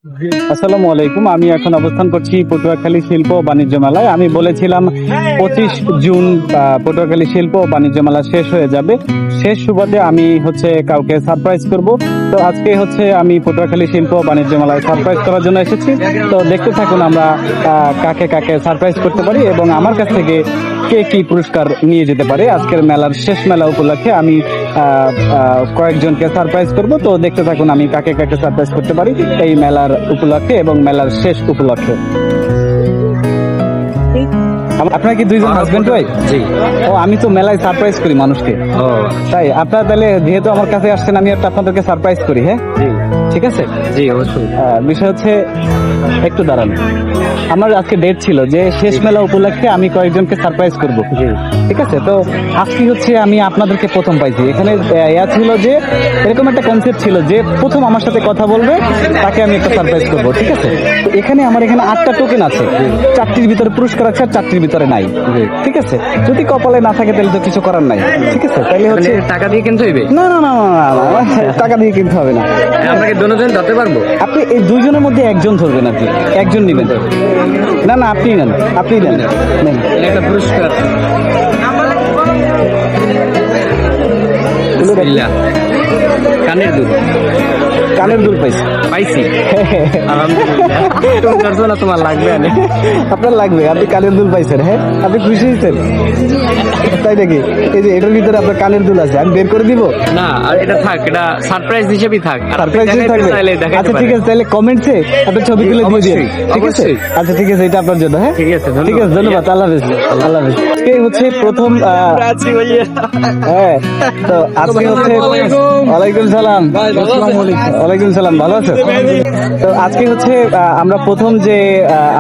আসসালামু আলাইকুম। আমি এখন অবস্থান করছি পটুয়াখালী শিল্প ও বাণিজ্য মেলায়। আমি বলেছিলাম 25 জুন পটুয়াখালী শিল্প ও বাণিজ্য মেলা শেষ হয়ে যাবে। শেষ সুবাদে আমি কাউকে সারপ্রাইজ করব। তো আজকে আমি পটুয়াখালী শিল্প ও বাণিজ্য মেলায় সারপ্রাইজ করার জন্য এসেছি। তো দেখতে থাকুন আমরা কাকে কাকে সারপ্রাইজ করতে পারি এবং আমার কাছ থেকে কে কি পুরস্কার নিয়ে যেতে পারে। আজকের মেলার শেষ মেলা উপলক্ষে আমি কয়েকজনকে সারপ্রাইজ করব। তো দেখতে থাকুন আমি কাকে কাকে সারপ্রাইজ করতে পারি এই মেলার উপলক্ষে এবং মেলার শেষ উপলক্ষে। আপনার কি দুইজন হাজবেন্ড ওয়াইফ? জি। ও, আমি তো মেলায় সারপ্রাইজ করি মানুষকে। ও তাই আপনারা তাহলে যেহেতু আমার কাছে আসছেন আমি একটা আপনাদেরকে সারপ্রাইজ করি। হ্যাঁ জি, ঠিক আছে। জি অবশ্যই। বিষয় একটু দাঁড়ান, আমার আজকে ডেট ছিল যে শেষ মেলা উপলক্ষে আমি কয়েকজনকে সারপ্রাইজ করব। ঠিক আছে, তো আজকে আমি আপনাদেরকে প্রথম পাইছি। এখানে ছিল যে এরকম একটা কনসেপ্ট ছিল যে প্রথম আমার সাথে কথা বলবে তাকে আমি একটা সারপ্রাইজ করব। ঠিক আছে, তো এখানে 8টা টোকেন আছে, 4টির ভিতরে পুরস্কার আছে আর 4টির ভিতরে নাই। ঠিক আছে, যদি কপালে না থাকে তাহলে তো কিছু করার নাই। ঠিক আছে, তাহলে টাকা দিয়ে কিনতে হইবে? না না না না, টাকা দিয়ে কিনতে হবে না। আপনাকে দুজন ধরতে পারবো? আপনি এই দুইজনের মধ্যে একজন ধরবেন, আর কি একজন নেবেন। না না, আপনি নেন, আপনি নেন একটা পুরস্কার। কানের দুল, কানের দুল পাইছি। তোমার লাগবে? আপনার লাগবে, আপনি কানের দুল পাইছেন। হ্যাঁ, আপনি খুশি হয়েছেন? তাই নাকি? এই যে এটার ভিতরে আপনার কানের দুল আছে, আমি বের করে দিব না? আর এটা থাক, এটা সারপ্রাইজ হিসেবেই থাক। সারপ্রাইজ থাকবে? আচ্ছা ঠিক আছে, তাহলে কমেন্টে আপনার ছবি তুলে দিয়ে দিন। ঠিক আছে, আচ্ছা ঠিক আছে, এটা আপনার জন্য। হ্যাঁ ঠিক আছে, ঠিক আছে, ধন্যবাদ। আল্লাহ হাফেজ। আল্লাহ হাফেজ। প্রথম হ্যাঁ, তো আজকে ওয়ালাইকুম সালাম। ওয়ালাইকুম সালাম, ভালো আছেন? তো আজকে আমরা প্রথম যে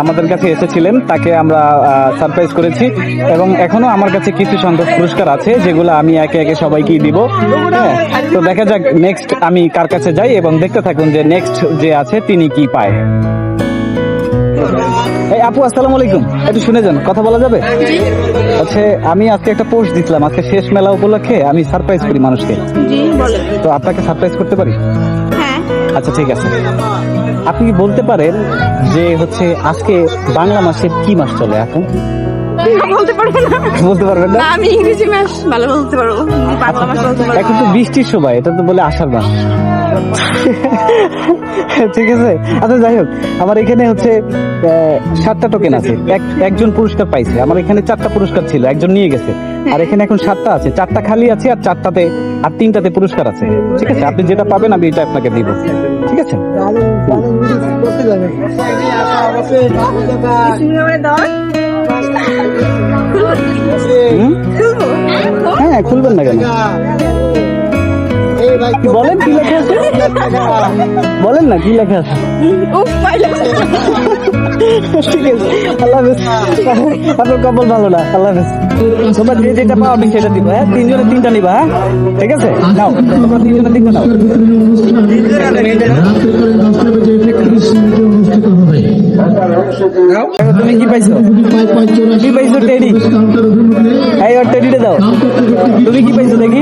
আমাদের কাছে এসেছিলেন তাকে আমরা সারপ্রাইজ করেছি এবং এখনো আমার কাছে কিছু সংখ্যক পুরস্কার আছে যেগুলো আমি একে একে সবাইকে দিব। হ্যাঁ, তো দেখা যাক নেক্সট আমি কার কাছে যাই এবং দেখতে থাকুন যে নেক্সট যে আছে তিনি কি পায়। এই আপু, আসসালামু আলাইকুম। একটু শুনে যান, কথা বলা যাবে? আচ্ছা, আমি আজকে একটা পোস্ট দিছিলাম, আজকে শেষ মেলা উপলক্ষে আমি সারপ্রাইজ করি মানুষকে। তো আপনাকে সারপ্রাইজ করতে পারি? হ্যাঁ। আচ্ছা ঠিক আছে, আপনি কি বলতে পারেন যে আজকে বাংলা মাসের কি মাস চলে এখন? বলতে পারবেন না? আমি ইংরেজি মাস ভালো বলতে পারবো, বাংলা মাস বলতে পারবো। এখন তো বৃষ্টির সময়, এটা তো বলে আষাঢ় মাস। ঠিক আছে, আচ্ছা যাই হোক, আমার এখানে 7টা টোকেন আছে, একজন পুরস্কার পাইছে। আমার এখানে 4টা পুরস্কার ছিল, একজন নিয়ে গেছে। আর এখানে এখন 7টা আছে, 4টা খালি আছে আর 3টাতে পুরস্কার আছে। ঠিক আছে, আপনি যেটা পাবেন আমি এটা আপনাকে দিব। ঠিক আছে, হ্যাঁ খুলবেন না কেন? বলেন কি লেখা আছে, বলেন না কি লেখা আছে। ঠিক আছে, আল্লাহ হাফেজ। আপনার কপাল ভালো না, আল্লাহ হাফেজ। তোমরা যে যেটা পাও আমি সেটা দিব। হ্যাঁ, 3জনে 3টা নিবা। হ্যাঁ ঠিক আছে, নাও তোমরা 3জনে 3টা নাও। তুমি কি পাইছো? কি পাইছো? টেডি। এই ওর টেডিটা দাও। তুমি কি পাইছো দেখি?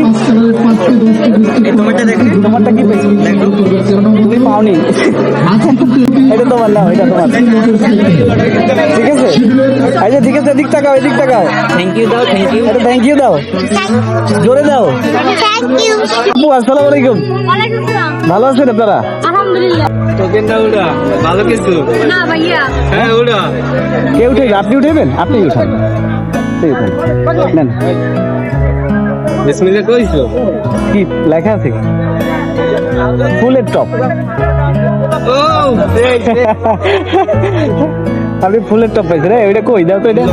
তোমারটা কি পাইছো? তুমি পাওনি, এটা তোমার নাও, এটা তোমার। ঠিক আছে, আচ্ছা ঠিক আছে, এদিক তাকাও, এদিক তাকাও। থ্যাংক ইউ দাও, থ্যাংক ইউ। এটা থ্যাংক ইউ দাও, জোরে দাও। আপু আসসালামু আলাইকুম। ভালো আছেন আপনারা? আলহামদুলিল্লাহ। টোকেনটা উড়া, ভালো কিছু না ভাইয়া। হ্যাঁ উড়া। কে উঠাইবে? আপনি উঠাইবেন? আপনি উঠান, নেন। বিসমিল্লাহ কইছো? কি লেখা আছে? ফুলের টপ। ও আপনি ফুলের টপ পাইছেন? রে ওইটা কই দাও তো, এটা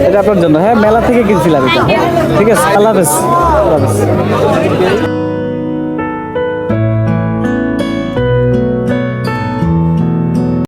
এটা আপনার জন্য। হ্যাঁ, মেলা থেকে কিনছিলাম এটা। ঠিক আছে, আল্লাহ হাফেজ।